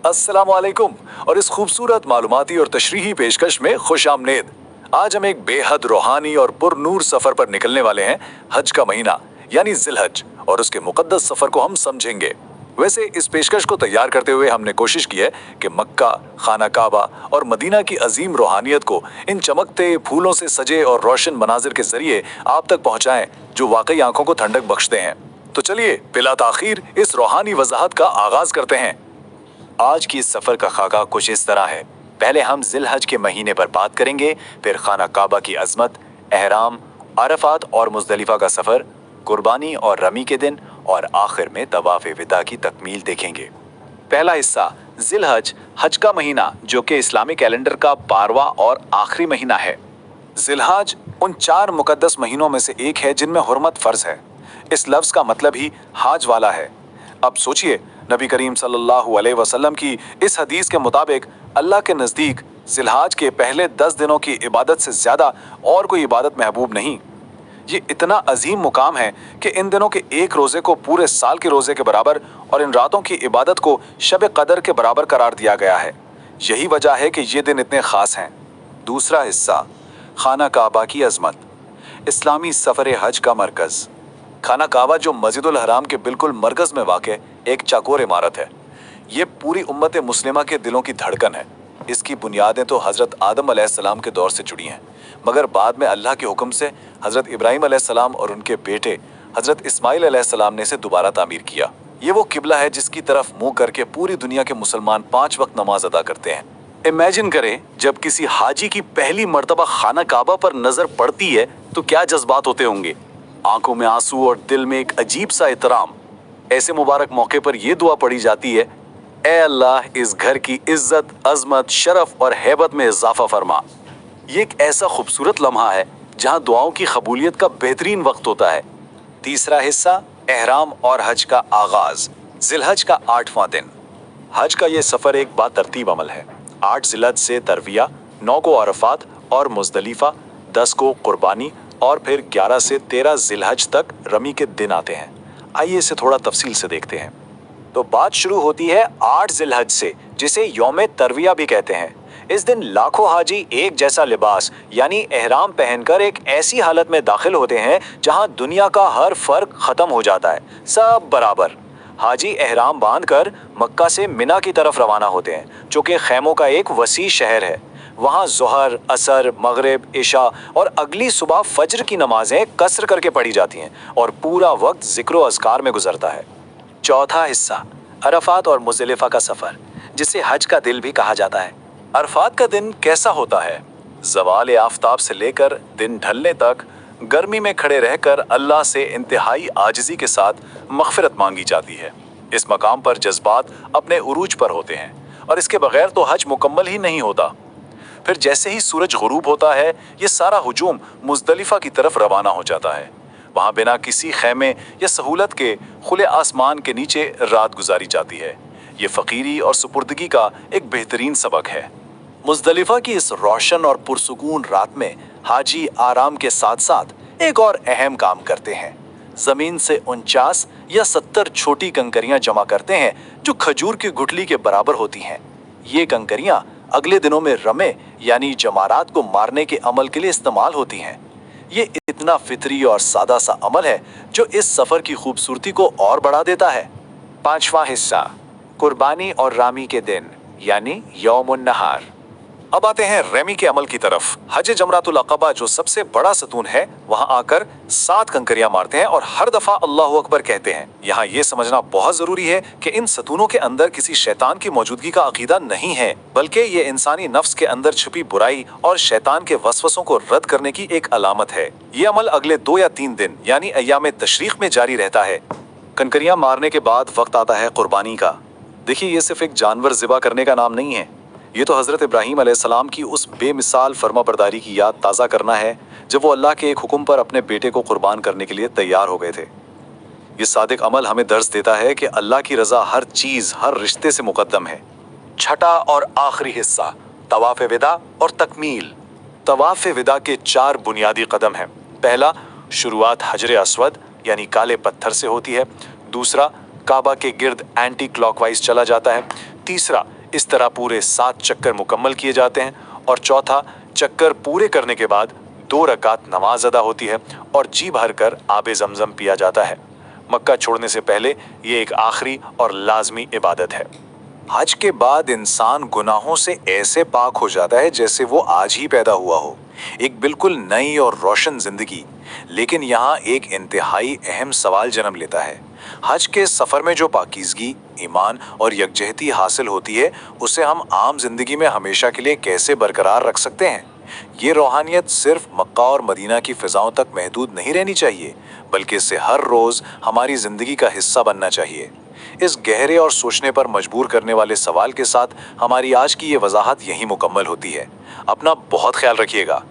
अस्सलामुअलैकुम और इस खूबसूरत मालूमाती और तशरीही पेशकश में खुश आमदेद। आज हम एक बेहद रूहानी और पुरनूर सफर पर निकलने वाले हैं। हज का महीना यानी जिलहज और उसके मुकद्दस सफर को हम समझेंगे। वैसे इस पेशकश को तैयार करते हुए हमने कोशिश की है कि मक्का, खाना काबा और मदीना की अजीम रूहानियत को इन चमकते फूलों से सजे और रोशन मनाजिर के जरिए आप तक पहुंचाएं जो वाकई आंखों को ठंडक बख्शते हैं। तो चलिए बिला ताखीर इस रूहानी वजाहत का आगाज करते हैं। आज की इस सफ़र का खाका कुछ इस तरह है। पहले हम जिलहज के महीने पर बात करेंगे, फिर खाना काबा की अजमत, एहराम, अरफात और मुजदलिफा का सफ़र, कुर्बानी और रमी के दिन और आखिर में तवाफ़ विदा की तकमील देखेंगे। पहला हिस्सा जिलहज, हज का महीना जो कि इस्लामी कैलेंडर का 12वां और आखिरी महीना है। जिलहज उन 4 मुकद्दस महीनों में से एक है जिनमें हुर्मत फ़र्ज है। इस लफ्ज़ का मतलब ही हाज वाला है। अब सोचिए, नबी करीम सल्लल्लाहु अलैहि वसल्लम की इस हदीस के मुताबिक अल्लाह के नज़दीक जिलहज के पहले 10 दिनों की इबादत से ज़्यादा और कोई इबादत महबूब नहीं। ये इतना अजीम मुकाम है कि इन दिनों के एक रोज़े को पूरे साल के रोज़े के बराबर और इन रातों की इबादत को शब कदर के बराबर करार दिया गया है। यही वजह है कि ये दिन इतने ख़ास हैं। दूसरा हिस्सा खाना काबा की अजमत, इस्लामी सफ़र हज का मरकज़। खाना काबा जो मस्जिदुल हराम के बिल्कुल मरकज़ में वाक़े एक चौकोर इमारत है। ये पूरी उम्मत मुस्लिमा के दिलों की धड़कन है। इसकी बुनियादें तो हज़रत आदम अलैहिस्सलाम के दौर से जुड़ी हैं, मगर बाद में अल्लाह के हुक्म से हज़रत इब्राहीम अलैहिस्सलाम और उनके बेटे हज़रत इस्माइल अलैहिस्सलाम ने इसे दोबारा तामीर किया। ये वो किबला है जिसकी तरफ मुँह करके पूरी दुनिया के मुसलमान 5 वक्त नमाज अदा करते हैं। इमेजिन करें, जब किसी हाजी की पहली मर्तबा खाना काबा पर नज़र पड़ती है तो क्या जज्बात होते होंगे। आंखों में आंसू और दिल में एक अजीब सा एहतराम। ऐसे मुबारक मौके पर यह दुआ पड़ी जाती है, ए अल्लाह इस घर की इज्जत, अजमत, शरफ और हैबत में इजाफा फरमा। ये एक ऐसा खूबसूरत लम्हा है जहां दुआओं की कबूलियत का बेहतरीन वक्त होता है। तीसरा हिस्सा एहराम और हज का आगाज, जिलहज का 8वां दिन। हज का ये सफ़र एक बातरतीब अमल है। 8 जिलहज से तरविया, 9 को अरफात और मुजदलिफा, 10 को कुर्बानी और फिर 11 से 13 जिलहज तक रमी के दिन आते हैं। आइए इसे थोड़ा तफसील से देखते हैं। तो बात शुरू होती है 8 जिलहज से, जिसे यौम तरविया भी कहते हैं। इस दिन लाखों हाजी एक जैसा लिबास यानी एहराम पहनकर एक ऐसी हालत में दाखिल होते हैं जहां दुनिया का हर फर्क खत्म हो जाता है, सब बराबर। हाजी एहराम बांधकर मक्का से मिना की तरफ रवाना होते हैं, जो कि खैमों का एक वसी शहर है। वहाँ ज़ोहर, असर, मगरिब, इशा और अगली सुबह फज्र की नमाजें कसर करके पढ़ी जाती हैं और पूरा वक्त ज़िक्र व अज़कार में गुजरता है। चौथा हिस्सा अरफात और मुज़दलिफा का सफ़र, जिसे हज का दिल भी कहा जाता है। अरफात का दिन कैसा होता है? ज़वाल आफ़ताब से लेकर दिन ढलने तक गर्मी में खड़े रहकर अल्लाह से इंतहाई आजिज़ी के साथ मग़फ़िरत मांगी जाती है। इस मकाम पर जज्बात अपने उरूज पर होते हैं और इसके बगैर तो हज मुकम्मल ही नहीं होता। फिर जैसे ही सूरज गुरूब होता है, ये सारा हुजूम मुज़दलिफा की तरफ रवाना हो जाता है। वहाँ बिना किसी खैमे या सहूलत के खुले आसमान के नीचे रात गुजारी जाती है। ये फ़कीरी और सुपुर्दगी का एक बेहतरीन सबक है। मुज़दलिफा की इस रोशन और पुरसुकून रात में हाजी आराम के साथ साथ एक और अहम काम करते हैं। ज़मीन से 49 या 70 छोटी कंकरियाँ जमा करते हैं जो खजूर की गुठली के बराबर होती हैं। ये कंकरियाँ अगले दिनों में रमे यानी जमारात को मारने के अमल के लिए इस्तेमाल होती हैं। ये इतना फितरी और सादा सा अमल है जो इस सफ़र की खूबसूरती को और बढ़ा देता है। 5वां हिस्सा कुर्बानी और रामी के दिन यानी यौमुन नहार। अब आते हैं रेमी के अमल की तरफ। हज जमरातुल अक़बा जो सबसे बड़ा सतून है, वहां आकर 7 कंकरियां मारते हैं और हर दफा अल्लाहु अकबर कहते हैं। यहाँ ये समझना बहुत जरूरी है कि इन सतूनों के अंदर किसी शैतान की मौजूदगी का अकीदा नहीं है, बल्कि ये इंसानी नफ्स के अंदर छुपी बुराई और शैतान के वसवसों को रद्द करने की एक अलामत है। ये अमल अगले 2 या 3 दिन यानी अय्याम तशरीक में जारी रहता है। कंकरियां मारने के बाद वक्त आता है कुर्बानी का। देखिए, ये सिर्फ एक जानवर ज़िबा करने का नाम नहीं है। ये तो हज़रत इब्राहीम अलैहिस्सलाम की उस बेमिसाल फर्माबरदारी की याद ताज़ा करना है जब वो अल्लाह के एक हुक्म पर अपने बेटे को कुर्बान करने के लिए तैयार हो गए थे। ये सादिक अमल हमें दर्ज देता है कि अल्लाह की रज़ा हर चीज़, हर रिश्ते से मुकद्दम है। छठा और आखिरी हिस्सा तवाफ़ विदा और तकमील। तवाफ़ विदा के 4 बुनियादी कदम हैं। पहला, शुरुआत हजर अस्वद यानी काले पत्थर से होती है। दूसरा, काबा के गिर्द एंटी क्लॉकवाइज चला जाता है। तीसरा, इस तरह पूरे 7 चक्कर मुकम्मल किए जाते हैं और चौथा चक्कर पूरे करने के बाद 2 रकात नमाज अदा होती है और जी भर कर आबे ज़मज़म पिया जाता है। मक्का छोड़ने से पहले ये एक आखिरी और लाजमी इबादत है। हज के बाद इंसान गुनाहों से ऐसे पाक हो जाता है जैसे वो आज ही पैदा हुआ हो, एक बिल्कुल नई और रोशन जिंदगी। लेकिन यहाँ एक इंतहाई अहम सवाल जन्म लेता है, हज के सफ़र में जो पाकीज़गी, ईमान और यकजहती हासिल होती है उसे हम आम जिंदगी में हमेशा के लिए कैसे बरकरार रख सकते हैं? ये रूहानियत सिर्फ मक्का और मदीना की फ़िज़ाओं तक महदूद नहीं रहनी चाहिए, बल्कि इससे हर रोज़ हमारी ज़िंदगी का हिस्सा बनना चाहिए। इस गहरे और सोचने पर मजबूर करने वाले सवाल के साथ हमारी आज की ये वजाहत यहीं मुकम्मल होती है। अपना बहुत ख्याल रखिएगा।